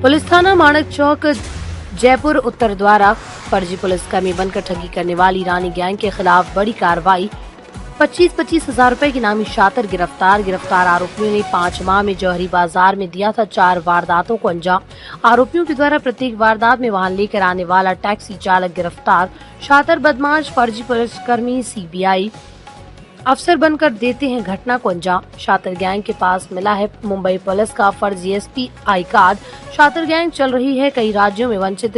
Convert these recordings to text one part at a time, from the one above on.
Police थाना माणक चौक जयपुर उत्तर द्वारा फर्जी पुलिसकर्मी बनकर ठगी करने वाली रानी गैंग के खिलाफ बड़ी कार्रवाई। 25-25 हजार रुपए की नामी शातिर गिरफ्तार आरोपियों ने 5 माह में जौहरी बाजार में दिया था 4 वारदातों को अंजाम। आरोपियों के द्वारा प्रत्येक वारदात में वाहन लेकर आने वाला टैक्सी चालक गिरफ्तार। शातिर बदमाश फर्जी पुलिसकर्मी सीबीआई अफसर बनकर देते हैं घटना को अंजाम। शातिर गैंग के पास मिला है मुंबई पुलिस का फर्जी SPI कार्ड। शातिर गैंग चल रही है कई राज्यों में वंचित।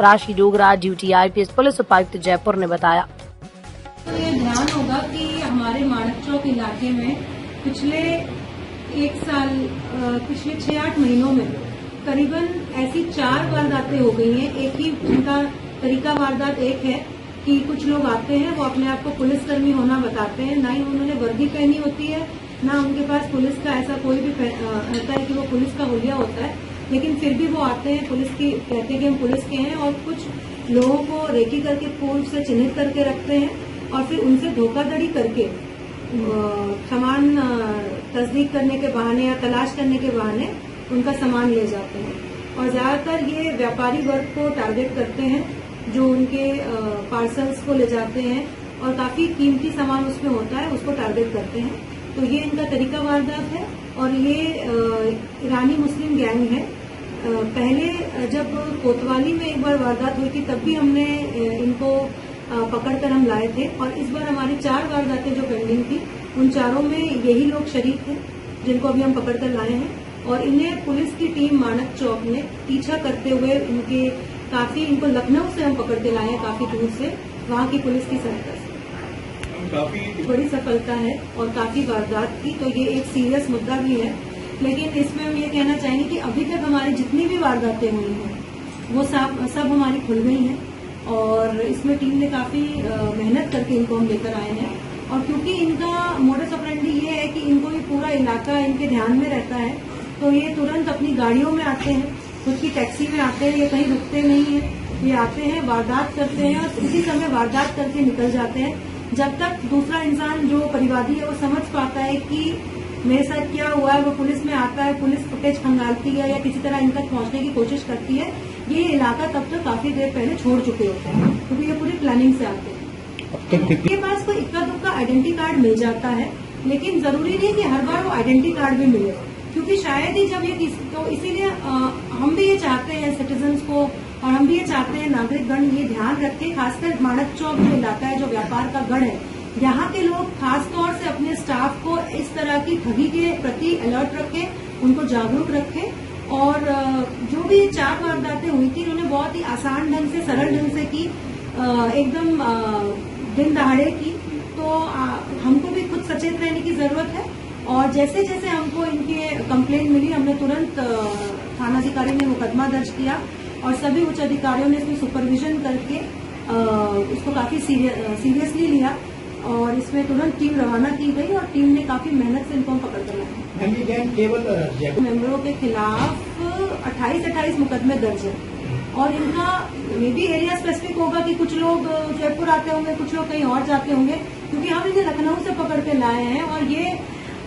राशि डोगरा ड्यूटी IPS पुलिस उपायुक्त जयपुर ने बताया। ये ध्यान होगा कि हमारे माणक चौक इलाके में पिछले 6-8 महीनों में करीबन ऐसी 4 वारदातें हो गई हैं। एक ही जिनका तरीका वारदात एक है कि कुछ लोग आते हैं, वो अपने आप को पुलिसकर्मी होना बताते हैं, ना ही उन्होंने वर्दी पहनी होती है, ना उनके पास पुलिस का ऐसा कोई भी होता है कि वो पुलिस का हुलिया होता है, लेकिन फिर भी वो आते हैं, पुलिस की कहते हैं कि हम पुलिस के हैं, और कुछ लोगों को रेकी करके पूर्व से चिन्हित करके रखते हैं और फिर उनसे धोखाधड़ी करके सामान तस्दीक करने के बहाने या तलाश करने के बहाने उनका सामान ले जाते हैं। और ज्यादातर ये व्यापारी वर्ग को टारगेट करते हैं जो उनके पार्सल्स को ले जाते हैं और काफी कीमती सामान उसमें होता है, उसको टारगेट करते हैं। तो ये इनका तरीका वारदात है और ये ईरानी मुस्लिम गैंग है। पहले जब कोतवाली में एक बार वारदात हुई थी तब भी हमने इनको पकड़कर हम लाए थे, और इस बार हमारी 4 वारदातें जो पेंडिंग थी उन चारों में यही लोग शरीक हैं जिनको अभी हम पकड़कर लाए हैं। और इन्हें पुलिस की टीम माणक चौक ने पीछा करते हुए इनको लखनऊ से हम पकड़ के लाए हैं, काफी दूर से, वहां की पुलिस की सहायता से। काफी बड़ी सफलता है और काफी वारदात की, तो ये एक सीरियस मुद्दा भी है। लेकिन इसमें हम ये कहना चाहेंगे कि अभी तक हमारी जितनी भी वारदातें हुई हैं वो सब हमारी खुल गई हैं, और इसमें टीम ने काफी मेहनत करके इनको हम लेकर आए हैं। और क्योंकि इनका मोडस ऑपरेंडी ये है कि इनको ये पूरा इलाका इनके ध्यान में रहता है, तो ये तुरंत अपनी गाड़ियों में आते हैं, खुद की टैक्सी में आते हैं, ये कहीं रुकते नहीं है, ये आते हैं, वारदात करते हैं और उसी समय वारदात करके निकल जाते हैं। जब तक दूसरा इंसान जो परिवादी है वो समझ पाता है कि मेरे साथ क्या हुआ है, वो पुलिस में आता है, पुलिस फुटेज खंगालती है या किसी तरह इन तक पहुंचने की कोशिश करती है, ये इलाका तब तक काफी देर पहले छोड़ चुके होते हैं, क्योंकि ये पूरी प्लानिंग से आते हैं। इनके पास कोई इक्का दुक्का आइडेंटिटी कार्ड मिल जाता है, लेकिन जरूरी नहीं कि हर बार वो आइडेंटिटी कार्ड भी मिले, क्योंकि शायद ही जब ये तो इसीलिए हम भी ये चाहते हैं सिटीजन्स को, और हम भी ये चाहते हैं नागरिकगण ये ध्यान रखें, खासकर माणक चौक जो इलाका है, जो व्यापार का गढ़ है, यहाँ के लोग खास तौर से अपने स्टाफ को इस तरह की ठगी के प्रति अलर्ट रखें, उनको जागरूक रखें। और जो भी 4 वारदातें हुई थी उन्होंने बहुत ही आसान ढंग से, सरल ढंग से की, एकदम दिन दहाड़े की। तो हमको भी खुद सचेत रहने की जरूरत है, और जैसे जैसे हमको इनके कंप्लेंट मिली हमने तुरंत थानाधिकारी ने मुकदमा दर्ज किया और सभी उच्च अधिकारियों ने इसमें सुपरविजन करके उसको काफी सीरियसली लिया, और इसमें तुरंत टीम रवाना की गई और टीम ने काफी मेहनत से इनको पकड़ कर लाया। केवल मेंबरों के खिलाफ 28 मुकदमे दर्ज है, और इनका मे भी एरिया स्पेसिफिक होगा कि कुछ लोग जयपुर आते होंगे, कुछ लोग कहीं और जाते होंगे, क्योंकि हम इन्हें लखनऊ से पकड़ के लाए हैं और ये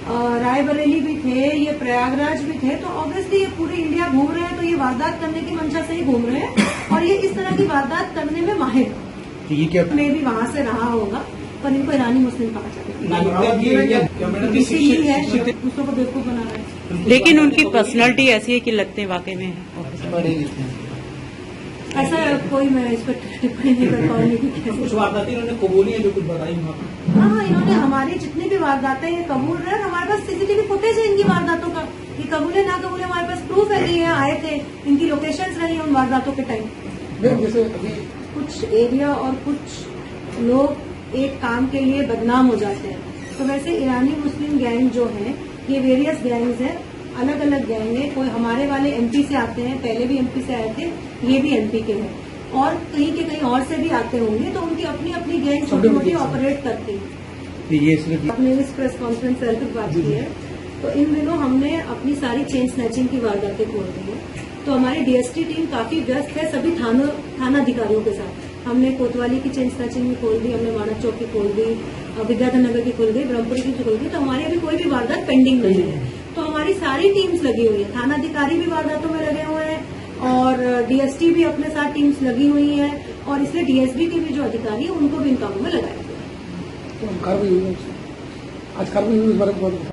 रायबरेली भी थे, ये प्रयागराज भी थे, तो ऑब्वियसली ये पूरी इंडिया घूम रहे हैं, तो ये वारदात करने की मंशा से ही घूम रहे हैं और ये इस तरह की वारदात करने में माहिर है। ये क्या में भी वहां से रहा होगा, पर इनको ईरानी मुस्लिम कहा जाता है, दूसरों को बेवकूफ बना रहे हैं। लेकिन उनकी पर्सनालिटी ऐसी है कि लगते हैं वाकई में ऐसा कोई, मैं इस पर टिप्पणी नहीं कर पाऊंगी। कुछ वारदातें इन्होंने कबूली है जो कुछ बताई। हाँ, इन्होंने हमारी जितनी भी वारदातें ये कबूल रहे, हमारे पास CCTV फुटेज है इनकी वारदातों का, ये कबूले ना कबूले हमारे पास प्रूफ है कि आए थे, इनकी लोकेशंस रही उन वारदातों के टाइम। जैसे अभी कुछ एरिया और कुछ लोग एक काम के लिए बदनाम हो जाते हैं, तो वैसे ईरानी मुस्लिम गैंग जो है ये वेरियस गैंग्स है, अलग अलग गैंग है। कोई हमारे वाले MP से आते हैं, पहले भी MP से आए थे, ये भी MP के हैं, और कहीं के कहीं और से भी आते होंगे, तो उनकी अपनी अपनी गैंग छोटी मोटी ऑपरेट करती है। अपने इस प्रेस कॉन्फ्रेंस से बात की है, तो इन दिनों हमने अपनी सारी चेन स्नैचिंग की वारदातें खोल दी है, तो हमारी DST टीम काफी व्यस्त है सभी थानाधिकारियों के साथ। हमने कोतवाली की चेन स्नैचिंग भी खोल दी, हमने माणक चौक की खोल दी, विद्याधर नगर की खोल दी, ब्रह्मपुरी की खोल दी, तो हमारी अभी कोई भी वारदात पेंडिंग नहीं है। तो हमारी सारी टीम्स लगी हुई है, थानाधिकारी भी वारदातों में लगे हुए हैं, और डीएसटी भी अपने साथ टीम्स लगी हुई है और इसलिए डीएसबी के भी जो अधिकारी हैं उनको भी इन कामों में लगाया गया है। कार्रवाई हुई है आज कार्रवाई हुई इस बारे में